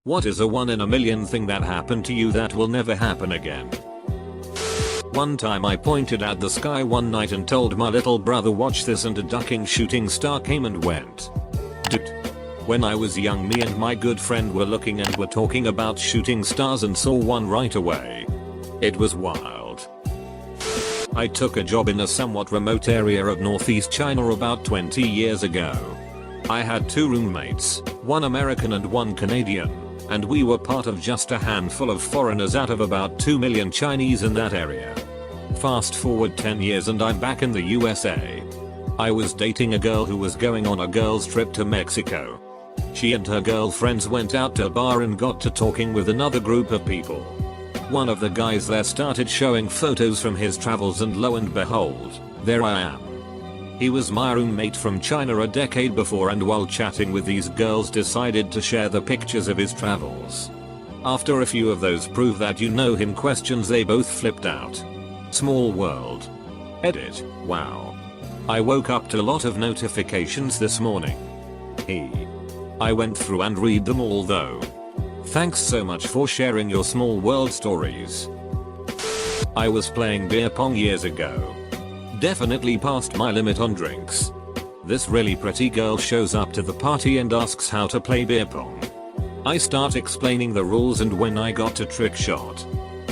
What is a 1 in a million thing that happened to you that will never happen again? One time I pointed at the sky one night and told my little brother watch this, and a ducking shooting star came and went. Dude. When I was young, me and my good friend were looking and were talking about shooting stars and saw one right away. It was wild. I took a job in a somewhat remote area of northeast China about 20 years ago. I had 2 roommates, one American and one Canadian, and we were part of just a handful of foreigners out of about 2 million Chinese in that area. Fast forward 10 years and I'm back in the USA. I was dating a girl who was going on a girls trip to Mexico. She and her girlfriends went out to a bar and got to talking with another group of people. One of the guys there started showing photos from his travels, and lo and behold, there I am. He was my roommate from China a decade before, and while chatting with these girls decided to share the pictures of his travels. After a few of those prove that you know him questions, they both flipped out. Small world. Edit. Wow. I woke up to a lot of notifications this morning. I went through and read them all though. Thanks so much for sharing your small world stories. I was playing beer pong years ago. Definitely past my limit on drinks. This really pretty girl shows up to the party and asks how to play beer pong. I start explaining the rules, and when I got to trick shot,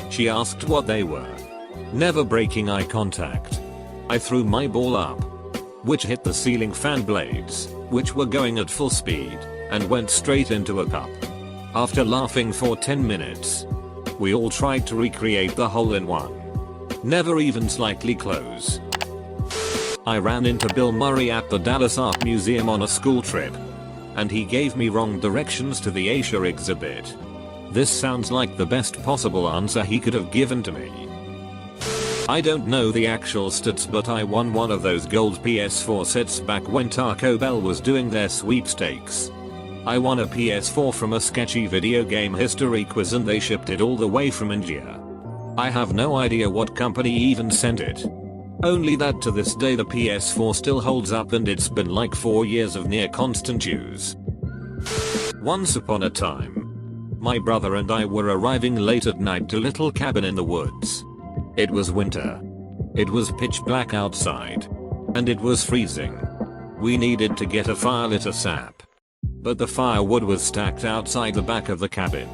she asked what they were. Never breaking eye contact, I threw my ball up, which hit the ceiling fan blades, which were going at full speed, and went straight into a cup. After laughing for 10 minutes, we all tried to recreate the hole-in-one. Never even slightly close. I ran into Bill Murray at the Dallas Art Museum on a school trip, and he gave me wrong directions to the Asia exhibit. This sounds like the best possible answer he could have given to me. I don't know the actual stats, but I won one of those gold PS4 sets back when Taco Bell was doing their sweepstakes. I won a PS4 from a sketchy video game history quiz, and they shipped it all the way from India. I have no idea what company even sent it. Only that to this day the PS4 still holds up, and it's been like 4 years of near constant use. Once upon a time, my brother and I were arriving late at night to a little cabin in the woods. It was winter. It was pitch black outside. And it was freezing. We needed to get a fire lit ASAP. But the firewood was stacked outside the back of the cabin.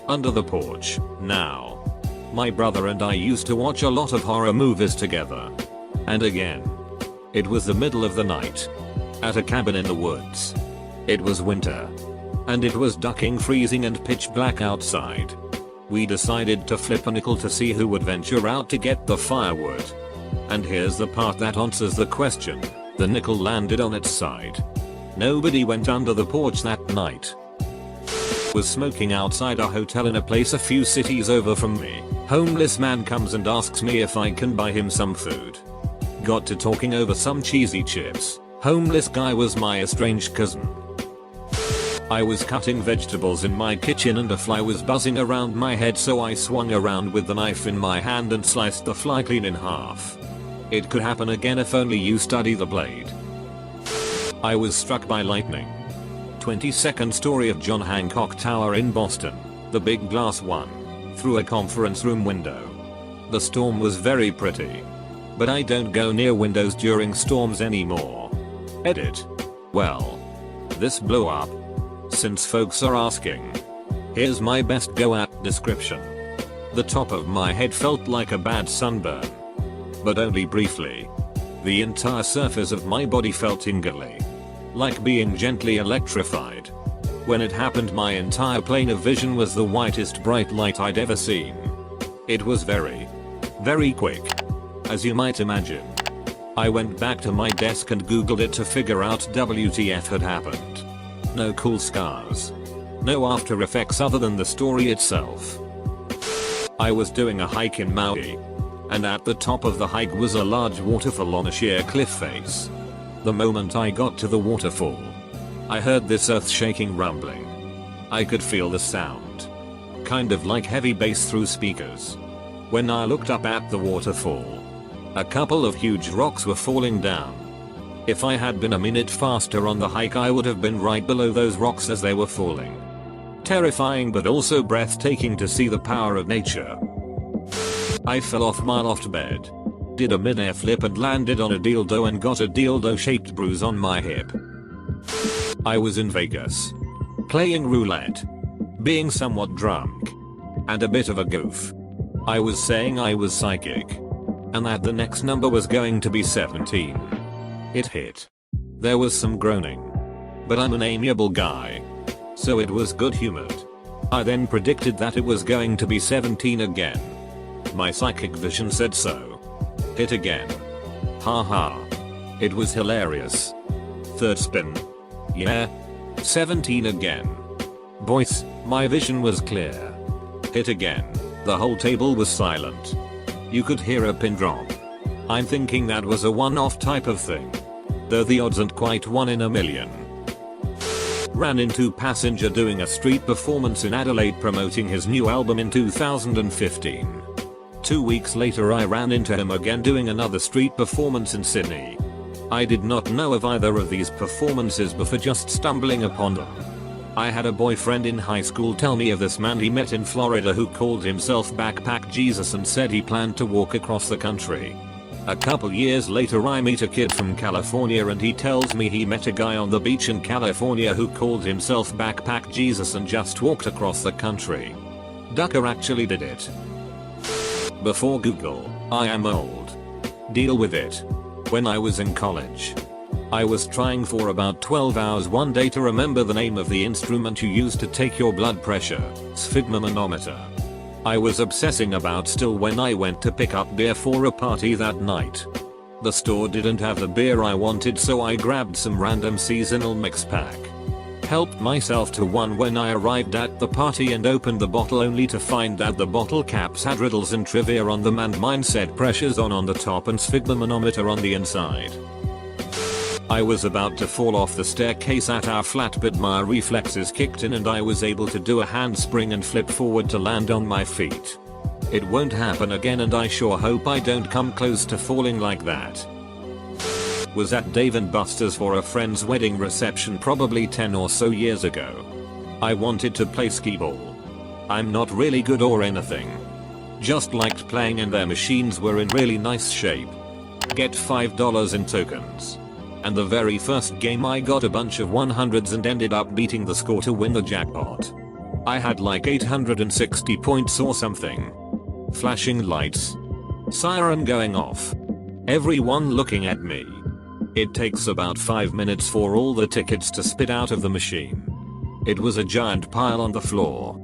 Under the porch. Now, my brother and I used to watch a lot of horror movies together. And again, it was the middle of the night. At a cabin in the woods. It was winter. And it was ducking freezing and pitch black outside. We decided to flip a nickel to see who would venture out to get the firewood. And here's the part that answers the question. The nickel landed on its side. Nobody went under the porch that night. Was smoking outside a hotel in a place a few cities over from me. Homeless man comes and asks me if I can buy him some food. Got to talking over some cheesy chips. Homeless guy was my estranged cousin. I was cutting vegetables in my kitchen and a fly was buzzing around my head, so I swung around with the knife in my hand and sliced the fly clean in half. It could happen again if only you study the blade. I was struck by lightning. 22nd story of John Hancock Tower in Boston, the big glass one, through a conference room window. The storm was very pretty. But I don't go near windows during storms anymore. Edit. Well, this blew up. Since folks are asking, here's my best go at description. The top of my head felt like a bad sunburn. But only briefly. The entire surface of my body felt tingly. Like being gently electrified. When it happened, my entire plane of vision was the whitest bright light I'd ever seen. It was very quick. As you might imagine. I went back to my desk and googled it to figure out WTF had happened. No cool scars. No after effects other than the story itself. I was doing a hike in Maui. And at the top of the hike was a large waterfall on a sheer cliff face. The moment I got to the waterfall, I heard this earth-shaking rumbling. I could feel the sound. Kind of like heavy bass through speakers. When I looked up at the waterfall, a couple of huge rocks were falling down. If I had been a minute faster on the hike, I would have been right below those rocks as they were falling. Terrifying but also breathtaking to see the power of nature. I fell off my loft bed. Did a mid-air flip and landed on a dildo and got a dildo-shaped bruise on my hip. I was in Vegas. Playing roulette. Being somewhat drunk. And a bit of a goof. I was saying I was psychic. And that the next number was going to be 17. It hit. There was some groaning. But I'm an amiable guy. So it was good humored. I then predicted that it was going to be 17 again. My psychic vision said so. Hit again. Haha. It was hilarious. Third spin. Yeah. 17 again. Boys, my vision was clear. Hit again. The whole table was silent. You could hear a pin drop. I'm thinking that was a one-off type of thing. Though the odds aren't quite 1 in a million. Ran into Passenger doing a street performance in Adelaide promoting his new album in 2015. 2 weeks later I ran into him again doing another street performance in Sydney. I did not know of either of these performances before just stumbling upon them. I had a boyfriend in high school tell me of this man he met in Florida who called himself Backpack Jesus and said he planned to walk across the country. A couple years later I meet a kid from California and he tells me he met a guy on the beach in California who called himself Backpack Jesus and just walked across the country. Ducker actually did it. Before Google, I am old. Deal with it. When I was in college, I was trying for about 12 hours one day to remember the name of the instrument you use to take your blood pressure, sphygmomanometer. I was obsessing about still when I went to pick up beer for a party that night. The store didn't have the beer I wanted so I grabbed some random seasonal mix pack. Helped myself to one when I arrived at the party and opened the bottle only to find that the bottle caps had riddles and trivia on them and mine said pressures on the top and sphygmomanometer on the inside. I was about to fall off the staircase at our flat but my reflexes kicked in and I was able to do a handspring and flip forward to land on my feet. It won't happen again and I sure hope I don't come close to falling like that. Was at Dave & Buster's for a friend's wedding reception probably 10 or so years ago. I wanted to play skee-ball. I'm not really good or anything. Just liked playing and their machines were in really nice shape. Get $5 in tokens. And the very first game I got a bunch of 100s and ended up beating the score to win the jackpot. I had like 860 points or something. Flashing lights. Siren going off. Everyone looking at me. It takes about 5 minutes for all the tickets to spit out of the machine. It was a giant pile on the floor.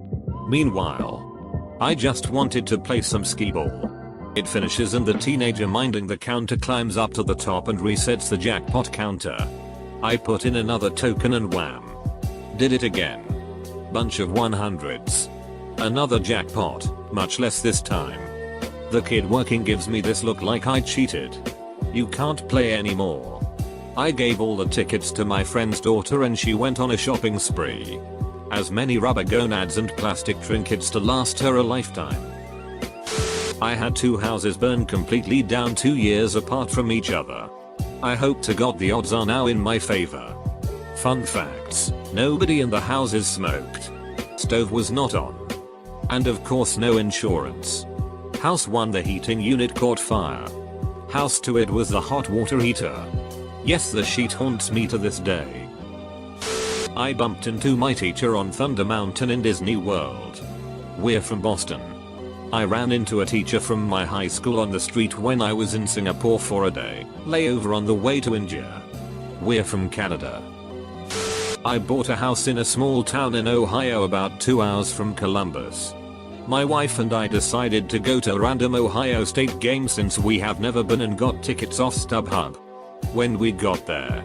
Meanwhile, I just wanted to play some skee-ball. It finishes and the teenager minding the counter climbs up to the top and resets the jackpot counter. I put in another token and wham. Did it again. Bunch of 100s. Another jackpot, much less this time. The kid working gives me this look like I cheated. You can't play anymore. I gave all the tickets to my friend's daughter and she went on a shopping spree. As many rubber gonads and plastic trinkets to last her a lifetime. I had 2 houses burn completely down 2 years apart from each other. I hope to God the odds are now in my favor. Fun facts, nobody in the houses smoked. Stove was not on. And of course no insurance. House 1 the heating unit caught fire. House 2 it was the hot water heater. Yes the sheet haunts me to this day. I bumped into my teacher on Thunder Mountain in Disney World. We're from Boston. I ran into a teacher from my high school on the street when I was in Singapore for a day, layover on the way to India. We're from Canada. I bought a house in a small town in Ohio about 2 hours from Columbus. My wife and I decided to go to a random Ohio State game since we have never been and got tickets off StubHub. When we got there,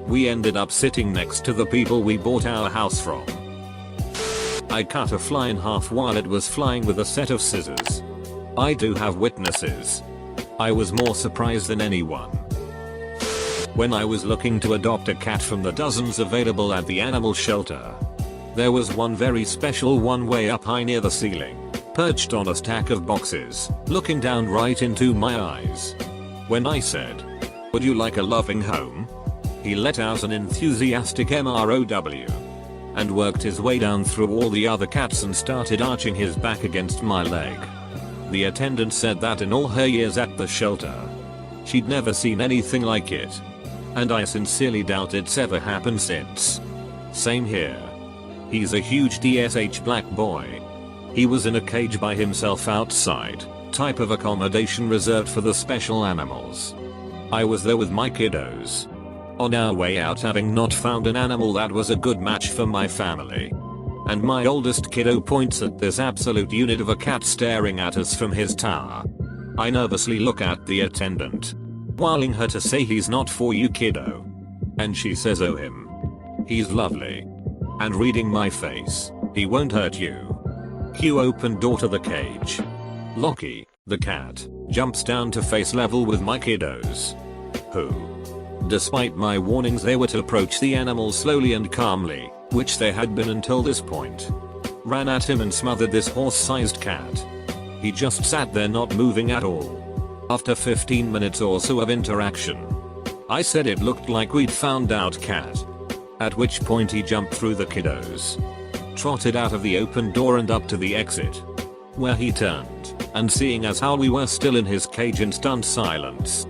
we ended up sitting next to the people we bought our house from. I cut a fly in half while it was flying with a set of scissors. I do have witnesses. I was more surprised than anyone. When I was looking to adopt a cat from the dozens available at the animal shelter, there was one very special one way up high near the ceiling, perched on a stack of boxes, looking down right into my eyes. When I said, "Would you like a loving home?" he let out an enthusiastic MROW. and worked his way down through all the other cats and started arching his back against my leg. The attendant said that in all her years at the shelter, she'd never seen anything like it. And I sincerely doubt it's ever happened since. Same here. He's a huge DSH black boy. He was in a cage by himself outside, type of accommodation reserved for the special animals. I was there with my kiddos. On our way out, having not found an animal that was a good match for my family. And my oldest kiddo points at this absolute unit of a cat staring at us from his tower. I nervously look at the attendant, whiling her to say he's not for you, kiddo. And she says, oh him. He's lovely. And reading my face, he won't hurt you. Cue open door to the cage. Lockie, the cat, jumps down to face level with my kiddos. Who, despite my warnings they were to approach the animal slowly and calmly, which they had been until this point, ran at him and smothered this horse-sized cat. He just sat there not moving at all. After 15 minutes or so of interaction, I said it looked like we'd found out cat. At which point he jumped through the kiddos, trotted out of the open door and up to the exit, where he turned, and seeing as how we were still in his cage in stunned silence,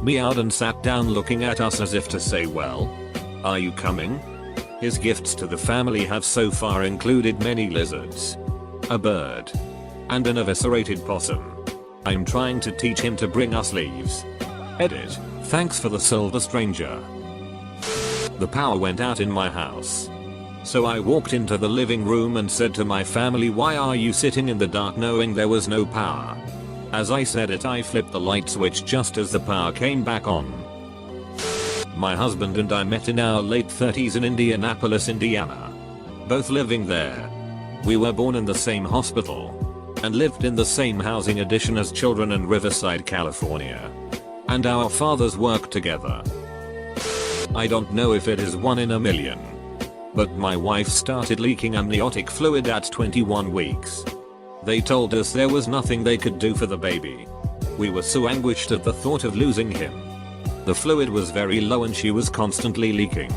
meowed and sat down looking at us as if to say, well, are you coming? His gifts to the family have so far included many lizards, a bird, and an eviscerated possum. I'm trying to teach him to bring us leaves. Edit. Thanks for the silver stranger. The power went out in my house. So I walked into the living room and said to my family, why are you sitting in the dark knowing there was no power? As I said it, I flipped the light switch just as the power came back on. My husband and I met in our late 30s in Indianapolis, Indiana. Both living there. We were born in the same hospital and lived in the same housing addition as children in Riverside, California. And our fathers worked together. I don't know if it is 1 in a million, but my wife started leaking amniotic fluid at 21 weeks. They told us there was nothing they could do for the baby. We were so anguished at the thought of losing him. The fluid was very low and she was constantly leaking.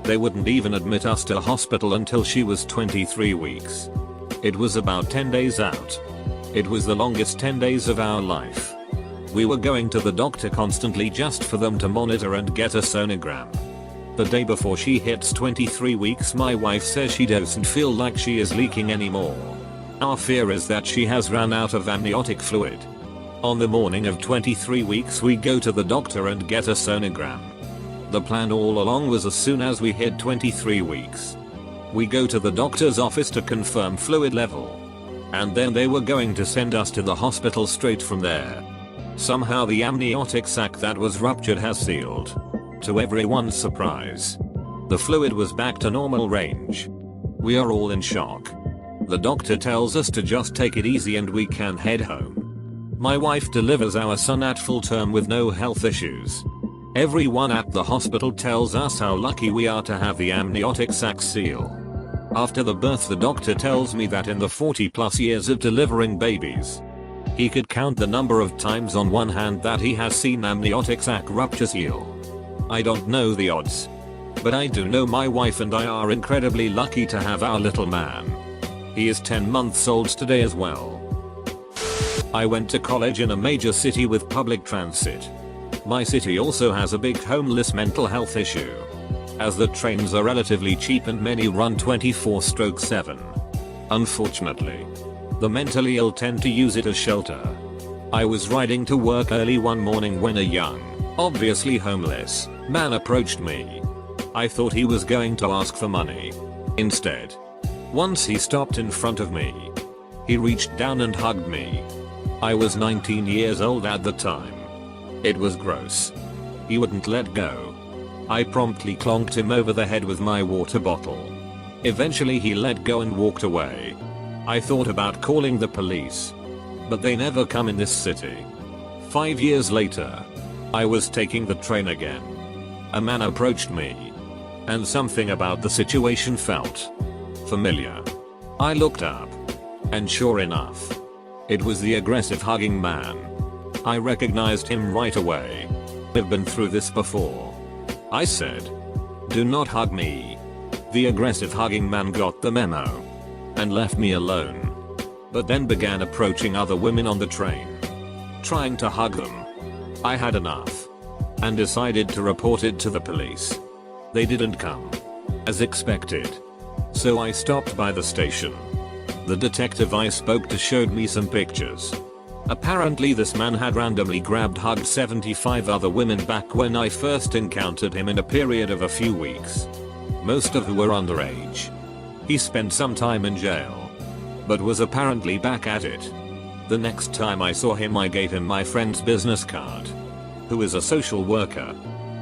They wouldn't even admit us to hospital until she was 23 weeks. It was about 10 days out. It was the longest 10 days of our life. We were going to the doctor constantly just for them to monitor and get a sonogram. The day before she hits 23 weeks, my wife says she doesn't feel like she is leaking anymore. Our fear is that she has run out of amniotic fluid. On the morning of 23 weeks we go to the doctor and get a sonogram. The plan all along was as soon as we hit 23 weeks, we go to the doctor's office to confirm fluid level. And then they were going to send us to the hospital straight from there. Somehow the amniotic sac that was ruptured has sealed. To everyone's surprise, the fluid was back to normal range. We are all in shock. The doctor tells us to just take it easy and we can head home. My wife delivers our son at full term with no health issues. Everyone at the hospital tells us how lucky we are to have the amniotic sac seal. After the birth, the doctor tells me that in the 40+ years of delivering babies, he could count the number of times on one hand that he has seen amniotic sac rupture seal. I don't know the odds, but I do know my wife and I are incredibly lucky to have our little man. He is 10 months old today as well. I went to college in a major city with public transit. My city also has a big homeless mental health issue, as the trains are relatively cheap and many run 24/7. Unfortunately, the mentally ill tend to use it as shelter. I was riding to work early one morning when a young, obviously homeless, man approached me. I thought he was going to ask for money. Instead, once he stopped in front of me, he reached down and hugged me. I was 19 years old at the time. It was gross. He wouldn't let go. I promptly clonked him over the head with my water bottle. Eventually he let go and walked away. I thought about calling the police, but they never come in this city. 5 years later, I was taking the train again. A man approached me, and something about the situation felt familiar. I looked up, and sure enough, it was the aggressive hugging man. I recognized him right away. I've been through this before. I said, "Do not hug me." The aggressive hugging man got the memo and left me alone, but then began approaching other women on the train, trying to hug them. I had enough and decided to report it to the police. They didn't come, as expected, so I stopped by the station. The detective I spoke to showed me some pictures. Apparently this man had randomly hugged 75 other women back when I first encountered him in a period of a few weeks, most of who were underage. He spent some time in jail, but was apparently back at it. The next time I saw him I gave him my friend's business card, who is a social worker,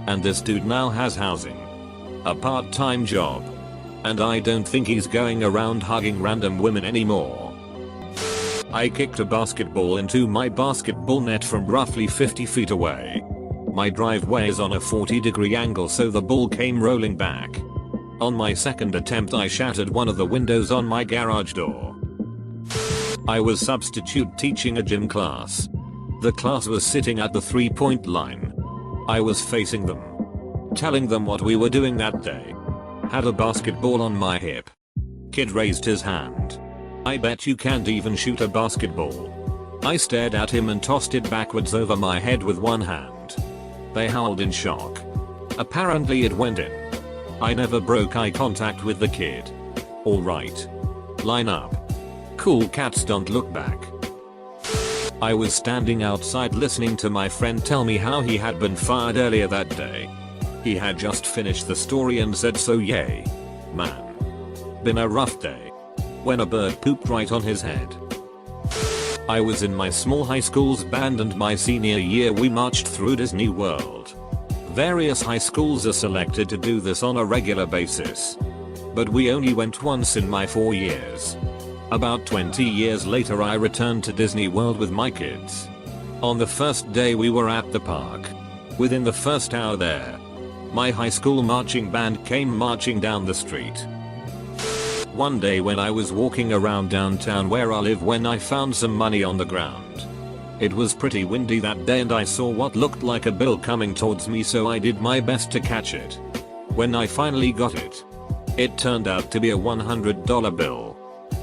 and this dude now has housing, a part-time job, and I don't think he's going around hugging random women anymore. I kicked a basketball into my basketball net from roughly 50 feet away. My driveway is on a 40-degree angle, so the ball came rolling back. On my second attempt I shattered one of the windows on my garage door. I was substitute teaching a gym class. The class was sitting at the 3-point line. I was facing them, telling them what we were doing that day. Had a basketball on my hip. Kid raised his hand. I bet you can't even shoot a basketball. I stared at him and tossed it backwards over my head with one hand. They howled in shock. Apparently it went in. I never broke eye contact with the kid. Alright. Line up. Cool cats don't look back. I was standing outside listening to my friend tell me how he had been fired earlier that day. He had just finished the story and said, "So yay, man. Been a rough day." When a bird pooped right on his head. I was in my small high school's band and my senior year we marched through Disney World. Various high schools are selected to do this on a regular basis, but we only went once in my 4 years. About 20 years later I returned to Disney World with my kids. On the first day we were at the park. Within the first hour there, my high school marching band came marching down the street. One day when I was walking around downtown where I live when I found some money on the ground. It was pretty windy that day and I saw what looked like a bill coming towards me, so I did my best to catch it. When I finally got it, it turned out to be a $100 bill.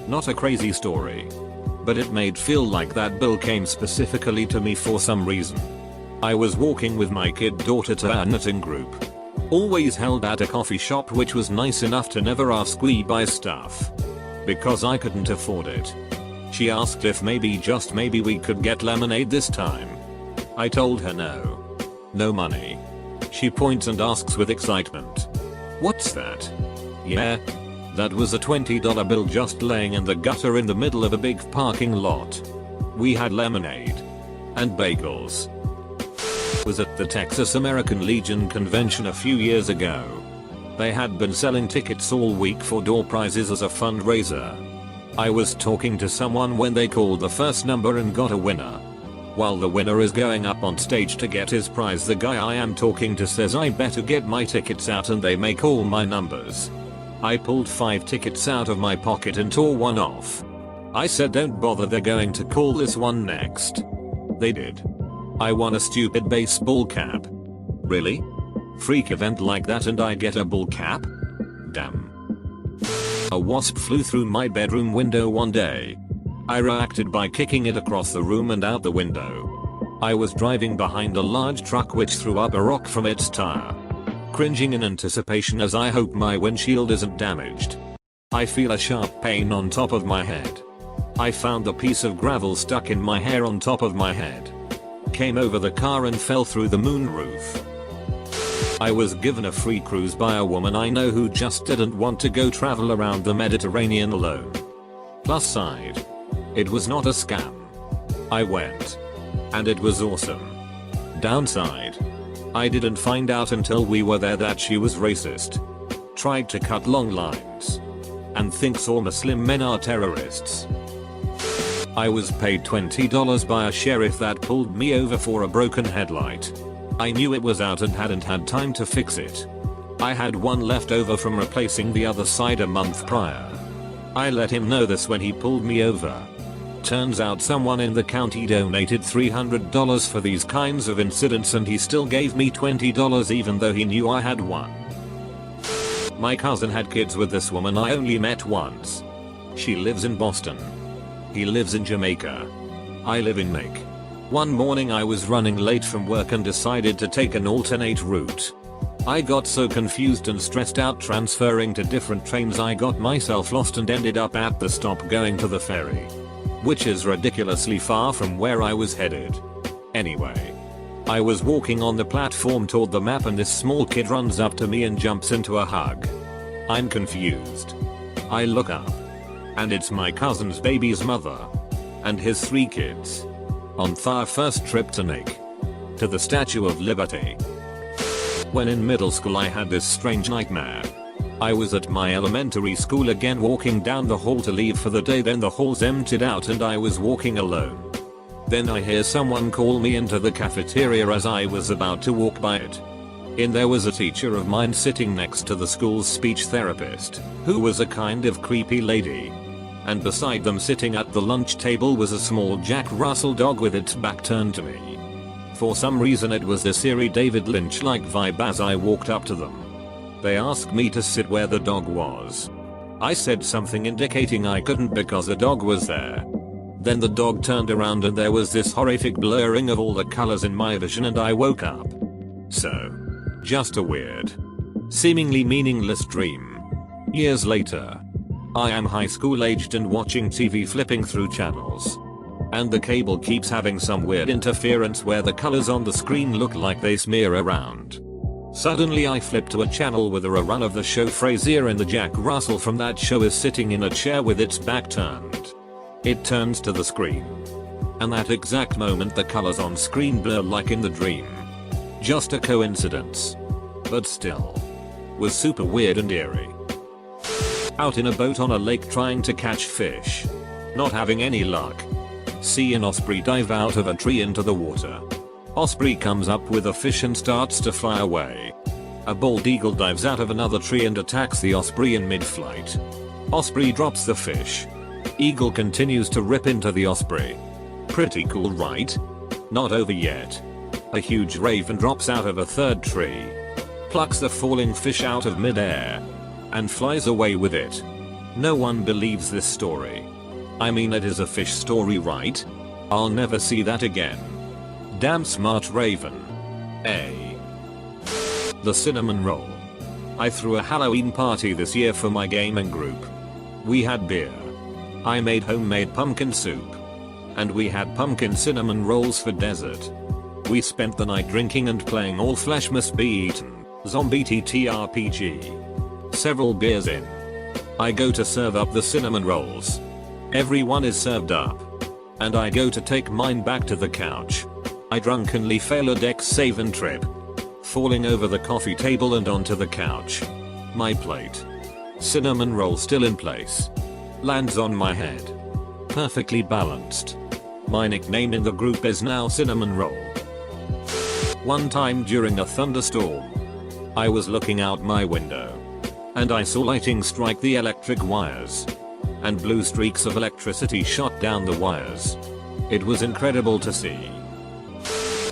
Not a crazy story, but it made feel like that bill came specifically to me for some reason. I was walking with my kid daughter to our knitting group. Always held at a coffee shop which was nice enough to never ask we buy stuff, because I couldn't afford it. She asked if maybe, just maybe, we could get lemonade this time. I told her no. No money. She points and asks with excitement, "What's that?" Yeah. That was a $20 bill just laying in the gutter in the middle of a big parking lot. We had lemonade and bagels. Was at the Texas American Legion convention a few years ago. They had been selling tickets all week for door prizes as a fundraiser. I was talking to someone when they called the first number and got a winner. While the winner is going up on stage to get his prize, the guy I am talking to says I better get my tickets out and they make all my numbers. I pulled 5 tickets out of my pocket and tore one off. I said, "Don't bother, they're going to call this one next." They did. I won a stupid baseball cap. Really? Freak event like that and I get a bull cap? Damn. A wasp flew through my bedroom window one day. I reacted by kicking it across the room and out the window. I was driving behind a large truck which threw up a rock from its tire. Cringing in anticipation as I hope my windshield isn't damaged. I feel a sharp pain on top of my head. I found the piece of gravel stuck in my hair on top of my head. Came over the car and fell through the moonroof. I was given a free cruise by a woman I know who just didn't want to go travel around the Mediterranean alone. Plus side, it was not a scam. I went. And it was awesome. Downside, I didn't find out until we were there that she was racist. Tried to cut long lines. And thinks all Muslim men are terrorists. I was paid $20 by a sheriff that pulled me over for a broken headlight. I knew it was out and hadn't had time to fix it. I had one left over from replacing the other side a month prior. I let him know this when he pulled me over. Turns out someone in the county donated $300 for these kinds of incidents and he still gave me $20 even though he knew I had one. My cousin had kids with this woman I only met once. She lives in Boston. He lives in Jamaica. I live in Maine. One morning I was running late from work and decided to take an alternate route. I got so confused and stressed out transferring to different trains I got myself lost and ended up at the stop going to the ferry, which is ridiculously far from where I was headed. Anyway, I was walking on the platform toward the map and this small kid runs up to me and jumps into a hug. I'm confused. I look up, and it's my cousin's baby's mother and his 3 kids on their first trip to Nick, to the Statue of Liberty. When in middle school I had this strange nightmare. I was at my elementary school again walking down the hall to leave for the day, then the halls emptied out and I was walking alone. Then I hear someone call me into the cafeteria as I was about to walk by it. In there was a teacher of mine sitting next to the school's speech therapist, who was a kind of creepy lady. And beside them sitting at the lunch table was a small Jack Russell dog with its back turned to me. For some reason it was this eerie David Lynch-like vibe as I walked up to them. They asked me to sit where the dog was. I said something indicating I couldn't because the dog was there. Then the dog turned around and there was this horrific blurring of all the colors in my vision and I woke up. So, just a weird, seemingly meaningless dream. Years later, I am high school aged and watching TV flipping through channels. And the cable keeps having some weird interference where the colors on the screen look like they smear around. Suddenly I flip to a channel with a rerun of the show Frasier and the Jack Russell from that show is sitting in a chair with its back turned. It turns to the screen. And that exact moment the colors on screen blur like in the dream. Just a coincidence. But still. Was super weird and eerie. Out in a boat on a lake trying to catch fish. Not having any luck. See an osprey dive out of a tree into the water. Osprey comes up with a fish and starts to fly away. A bald eagle dives out of another tree and attacks the osprey in mid-flight. Osprey drops the fish. Eagle continues to rip into the osprey. Pretty cool, right? Not over yet. A huge raven drops out of a third tree, plucks the falling fish out of mid-air, and flies away with it. No one believes this story. I mean, it is a fish story, right? I'll never see that again. Damn smart raven. The cinnamon roll. I threw a Halloween party this year for my gaming group. We had beer. I made homemade pumpkin soup. And we had pumpkin cinnamon rolls for dessert. We spent the night drinking and playing All Flesh Must Be Eaten, Zombie TTRPG. Several beers in, I go to serve up the cinnamon rolls. Everyone is served up. And I go to take mine back to the couch. I drunkenly fail a dex save and trip, falling over the coffee table and onto the couch. My plate, cinnamon roll still in place, lands on my head. Perfectly balanced. My nickname in the group is now Cinnamon Roll. One time during a thunderstorm, I was looking out my window, and I saw lightning strike the electric wires, and blue streaks of electricity shot down the wires. It was incredible to see.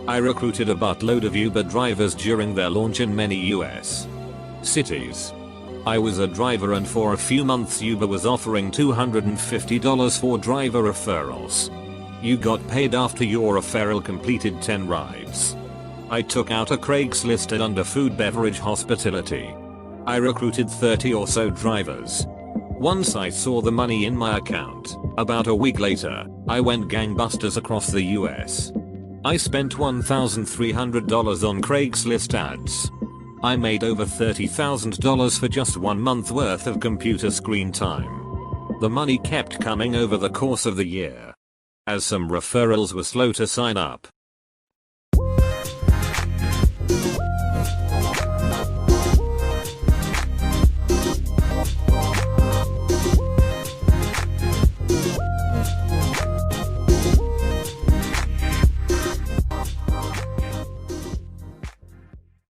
I recruited a buttload of Uber drivers during their launch in many US cities. I was a driver and for a few months Uber was offering $250 for driver referrals. You got paid after your referral completed 10 rides. I took out a Craigslist ad under food beverage hospitality. I recruited 30 or so drivers. Once I saw the money in my account, about a week later, I went gangbusters across the US. I spent $1,300 on Craigslist ads. I made over $30,000 for just 1 month worth of computer screen time. The money kept coming over the course of the year, as some referrals were slow to sign up.